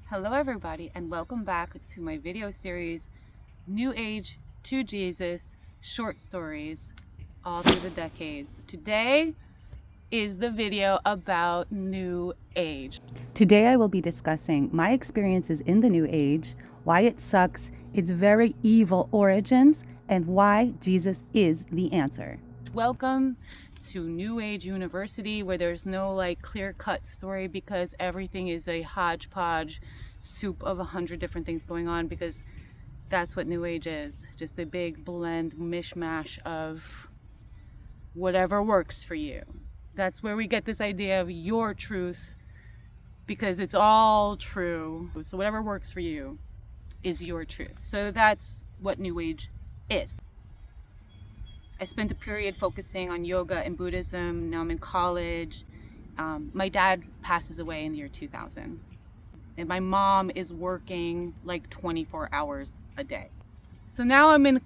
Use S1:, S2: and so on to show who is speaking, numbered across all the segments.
S1: Hello everybody, and welcome back to my video series, New Age to Jesus, short stories all through the decades. Today is the video about New Age. Today I will be discussing my experiences in the New Age, why it sucks, its very evil origins, and why Jesus is the answer. Welcome to New Age University, where there's no clear-cut story, because everything is a hodgepodge soup of 100 different things going on, because that's what New Age is, just a big blend mishmash of whatever works for you. That's where we get this idea of your truth, because it's all true. So whatever works for you is your truth. So that's what New Age is. I spent a period focusing on yoga and Buddhism. Now I'm in college. My dad passes away in the year 2000. And my mom is working like 24 hours a day. So now I'm in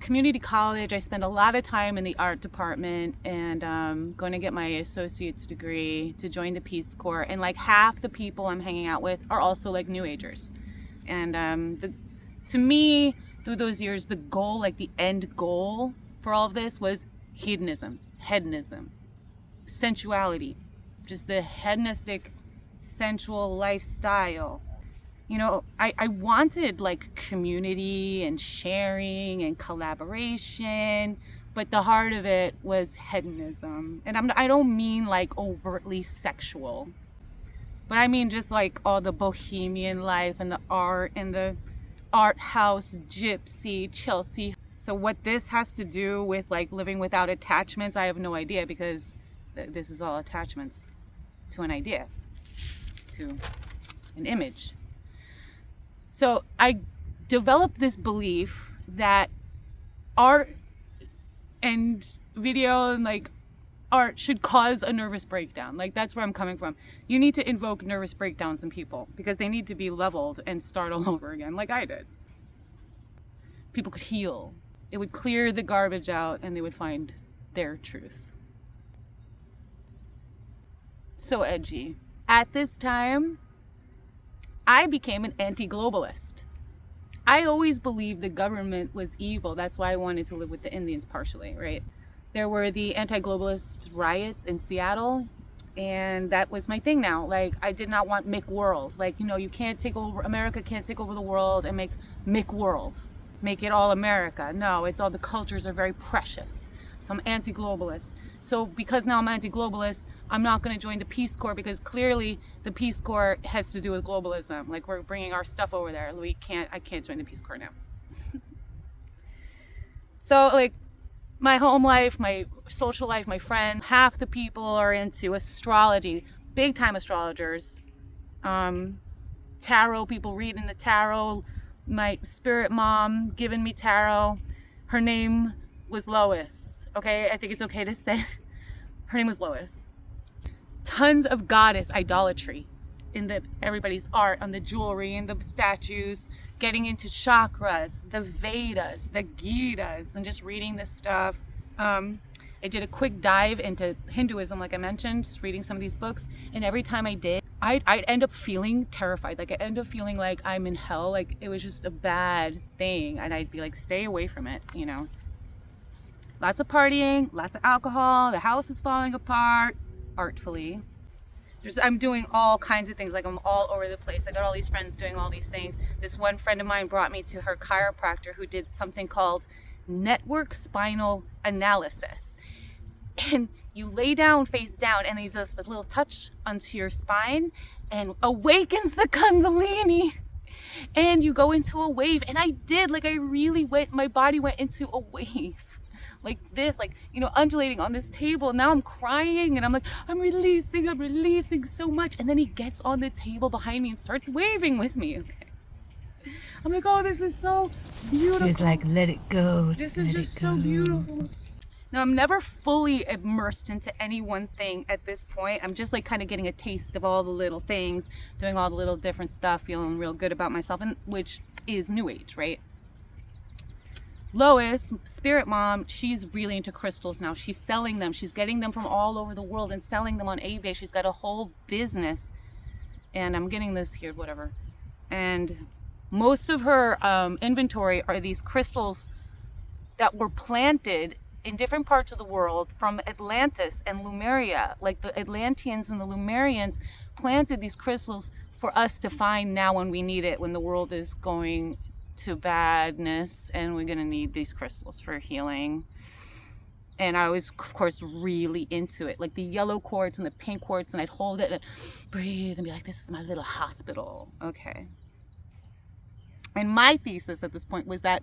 S1: community college. I spend a lot of time in the art department, and going to get my associate's degree to join the Peace Corps. And like half the people I'm hanging out with are also like New Agers. And to me, through those years, the goal, like the end goal for all of this, was hedonism, sensuality, just the hedonistic, sensual lifestyle. You know, I wanted like community and sharing and collaboration, but the heart of it was hedonism. And I don't mean like overtly sexual, but I mean just like all the bohemian life and the art and the art house, gypsy, Chelsea. So what this has to do with like living without attachments, I have no idea, because this is all attachments to an idea, to an image. So I developed this belief that art and video and like art should cause a nervous breakdown. Like, that's where I'm coming from. You need to invoke nervous breakdowns in people, because they need to be leveled and start all over again, like I did. People could heal. It would clear the garbage out, and they would find their truth. So edgy. At this time, I became an anti-globalist. I always believed the government was evil. That's why I wanted to live with the Indians partially, right? There were the anti-globalist riots in Seattle, and that was my thing now. Like, I did not want McWorld. Like, you know, you can't take over, America can't take over the world and make McWorld. Make it all America. No, it's all, the cultures are very precious. So I'm anti-globalist. So because now I'm anti-globalist, I'm not going to join the Peace Corps, because clearly the Peace Corps has to do with globalism. Like, we're bringing our stuff over there. I can't join the Peace Corps now. So like my home life, my social life, my friends, half the people are into astrology, big time astrologers, tarot, people reading the tarot. My spirit mom giving me tarot. Her name was Lois. Okay, I think it's okay to say her name was Lois. Tons of goddess idolatry in everybody's art, on the jewelry and the statues, getting into chakras, the Vedas, the Gitas, and just reading this stuff. I did a quick dive into Hinduism, like I mentioned, just reading some of these books, and every time I did, I'd end up feeling terrified. Like, I'd end up feeling like I'm in hell, like it was just a bad thing, and I'd be like, stay away from it, you know. Lots of partying, lots of alcohol, the house is falling apart, artfully. I'm doing all kinds of things, like I'm all over the place. I got all these friends doing all these things. This one friend of mine brought me to her chiropractor, who did something called network spinal analysis. And you lay down face down, and he does a little touch onto your spine and awakens the Kundalini, and you go into a wave. And I did, like, I really went, my body went into a wave like this, like, you know, undulating on this table. Now I'm crying, and I'm like, I'm releasing so much. And then he gets on the table behind me and starts waving with me. Okay, I'm like, oh, this is so beautiful.
S2: He's like, let it go.
S1: This is just so beautiful. Now, I'm never fully immersed into any one thing at this point. I'm just like kind of getting a taste of all the little things, doing all the little different stuff, feeling real good about myself, and which is New Age, right? Lois, spirit mom, she's really into crystals now. She's selling them. She's getting them from all over the world and selling them on eBay. She's got a whole business and I'm getting this here, whatever. And most of her inventory are these crystals that were planted in different parts of the world from Atlantis and Lemuria. Like the Atlanteans and the Lemurians planted these crystals for us to find now when we need it, when the world is going to badness, and we're gonna need these crystals for healing. And I was, of course, really into it, like the yellow quartz and the pink quartz, and I'd hold it and breathe and be like, this is my little hospital. Okay. And my thesis at this point was that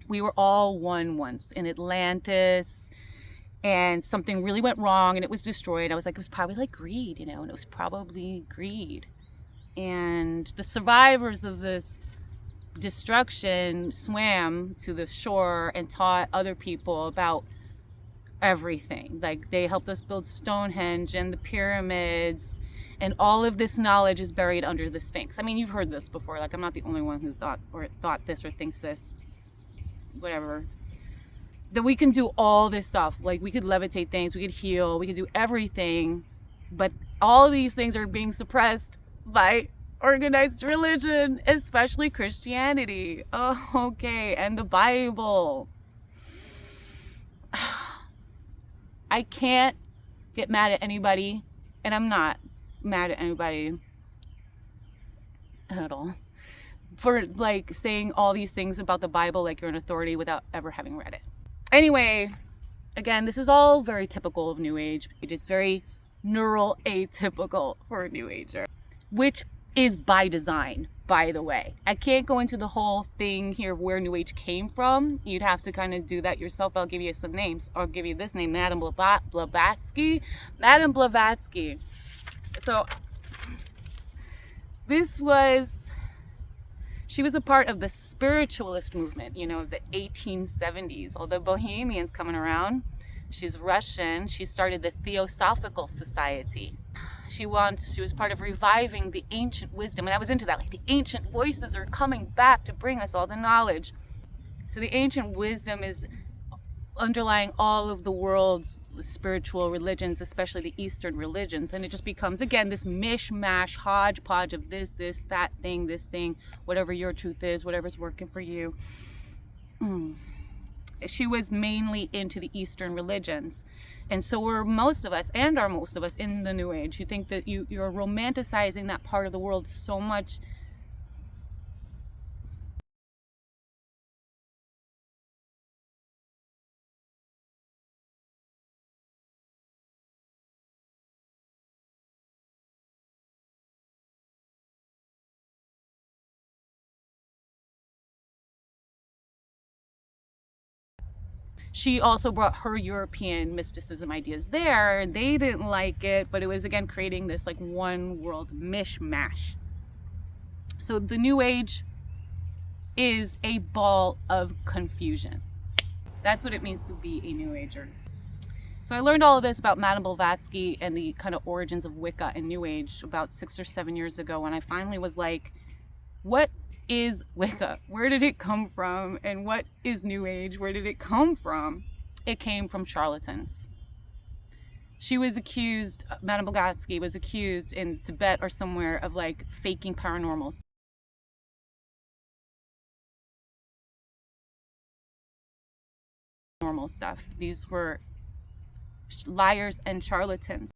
S1: we were all one once in Atlantis, and something really went wrong and it was destroyed. I was like, it was probably like greed, and it was probably greed. And the survivors of this destruction swam to the shore and taught other people about everything. Like, they helped us build Stonehenge and the pyramids, and all of this knowledge is buried under the Sphinx. I mean, you've heard this before. Like, I'm not the only one who thought this or thinks this, whatever. That we can do all this stuff. Like, we could levitate things, we could heal, we could do everything, but all these things are being suppressed by organized religion, especially Christianity. Oh, okay, and the Bible. I can't get mad at anybody, and I'm not mad at anybody at all for like saying all these things about the Bible like you're an authority without ever having read it. Anyway, again, this is all very typical of New Age. It's very neural atypical for a New Ager, which is by design, by the way. I can't go into the whole thing here of where New Age came from. You'd have to kind of do that yourself. I'll give you some names. I'll give you this name, Madame Blavatsky. Madame Blavatsky. So she was a part of the spiritualist movement, the 1870s. All the Bohemians coming around. She's Russian. She started the Theosophical Society. She was part of reviving the ancient wisdom. And I was into that. Like, the ancient voices are coming back to bring us all the knowledge. So the ancient wisdom is underlying all of the world's spiritual religions, especially the Eastern religions. And it just becomes, again, this mishmash, hodgepodge of this, that thing, this thing, whatever your truth is, whatever's working for you. She was mainly into the Eastern religions. And so are most of us in the New Age who think that you're romanticizing that part of the world so much. She also brought her European mysticism ideas there. They didn't like it, but it was, again, creating this like one world mishmash. So the New Age is a ball of confusion. That's what it means to be a New Ager. So I learned all of this about Madame Blavatsky and the kind of origins of Wicca and New Age about 6 or 7 years ago, when I finally was like, what is Wicca? Where did it come from? And what is New Age? Where did it come from? It came from charlatans. She was accused, Madame Blavatsky was accused in Tibet or somewhere of like faking paranormal stuff. These were liars and charlatans.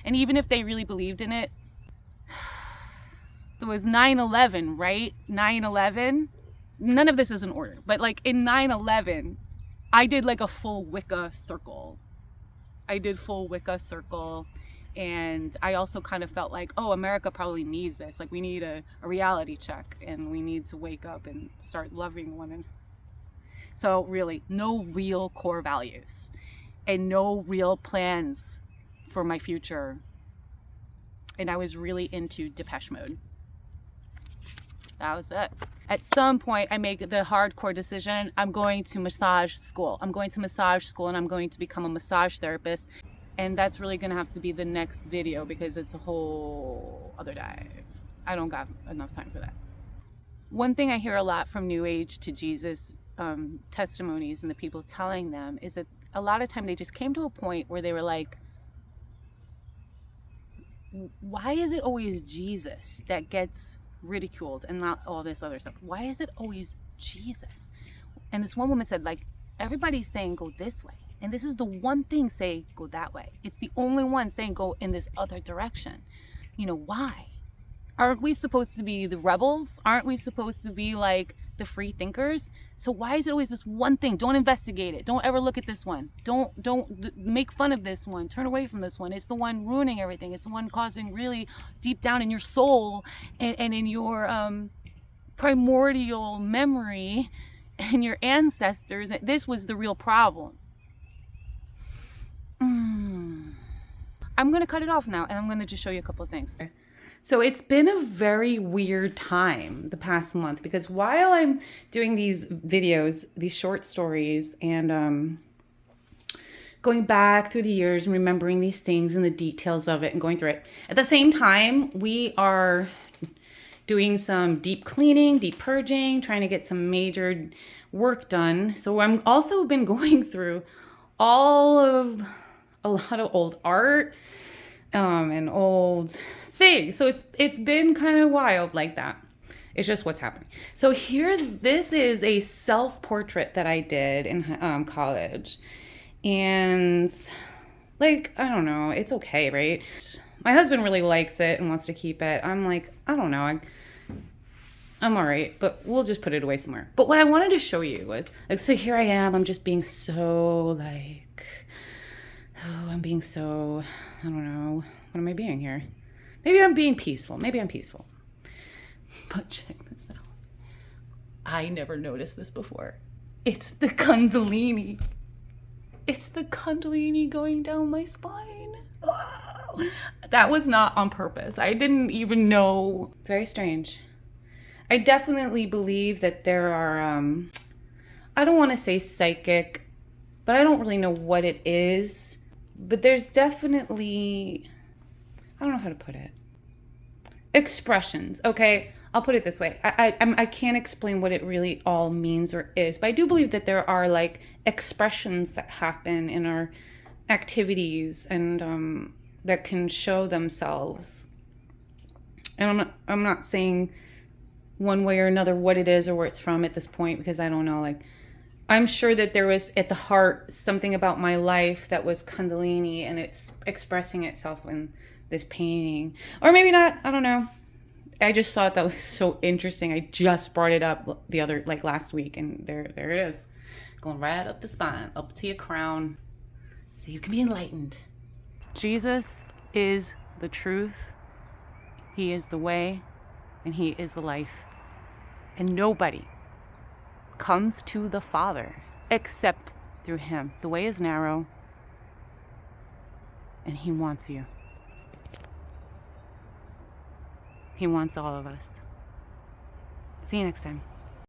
S1: And even if they really believed in it, it was 9/11, right? 9/11. None of this is in order, but like in 9/11, I did like a full Wicca circle. And I also kind of felt like, oh, America probably needs this. Like, we need a reality check, and we need to wake up and start loving one another. So really, no real core values and no real plans for my future. And I was really into Depeche Mode. That was it. At some point, I make the hardcore decision. I'm going to massage school. And I'm going to become a massage therapist. And that's really going to have to be the next video, because it's a whole other day. I don't got enough time for that. One thing I hear a lot from New Age to Jesus testimonies and the people telling them is that a lot of time they just came to a point where they were like, why is it always Jesus that gets ridiculed and not all this other stuff? Why is it always Jesus? And this one woman said, like, everybody's saying go this way, and this is the one thing say go that way. It's the only one saying go in this other direction. You know, why? Aren't we supposed to be the rebels? Aren't we supposed to be like the free thinkers? So why is it always this one thing? Don't investigate it. Don't ever look at this one. Don't make fun of this one. Turn away from this one. It's the one ruining everything. It's the one causing really deep down in your soul and in your primordial memory and your ancestors that this was the real problem. I'm going to cut it off now, and I'm going to just show you a couple of things. So it's been a very weird time the past month, because while I'm doing these videos, these short stories, and going back through the years and remembering these things and the details of it and going through it, at the same time, we are doing some deep cleaning, deep purging, trying to get some major work done. So I'm also been going through a lot of old art and old things. So it's been kind of wild like that. It's just what's happening. So this is a self-portrait that I did in college. And like, I don't know, it's okay, right? My husband really likes it and wants to keep it. I'm like, I don't know, I'm all right, but we'll just put it away somewhere. But what I wanted to show you was, like, so here I am, I'm just being so like, oh, I'm being so, I don't know, what am I being here? Maybe I'm being peaceful. Maybe I'm peaceful. But check this out. I never noticed this before. It's the Kundalini. It's the Kundalini going down my spine. Oh, that was not on purpose. I didn't even know. Very strange. I definitely believe that there are, I don't want to say psychic, but I don't really know what it is. But there's definitely, I don't know how to put it. Expressions. Okay, I'll put it this way. I can't explain what it really all means or is, but I do believe that there are like expressions that happen in our activities and that can show themselves. And I'm not saying one way or another what it is or where it's from at this point, because I don't know. Like, I'm sure that there was at the heart something about my life that was Kundalini, and it's expressing itself in this painting, or maybe not. I don't know. I just thought that was so interesting. I just brought it up last week, and there it is, going right up the spine, up to your crown, so you can be enlightened. Jesus is the truth. He is the way, and he is the life, and nobody comes to the Father except through him. The way is narrow, and he wants you. He wants all of us. See you next time.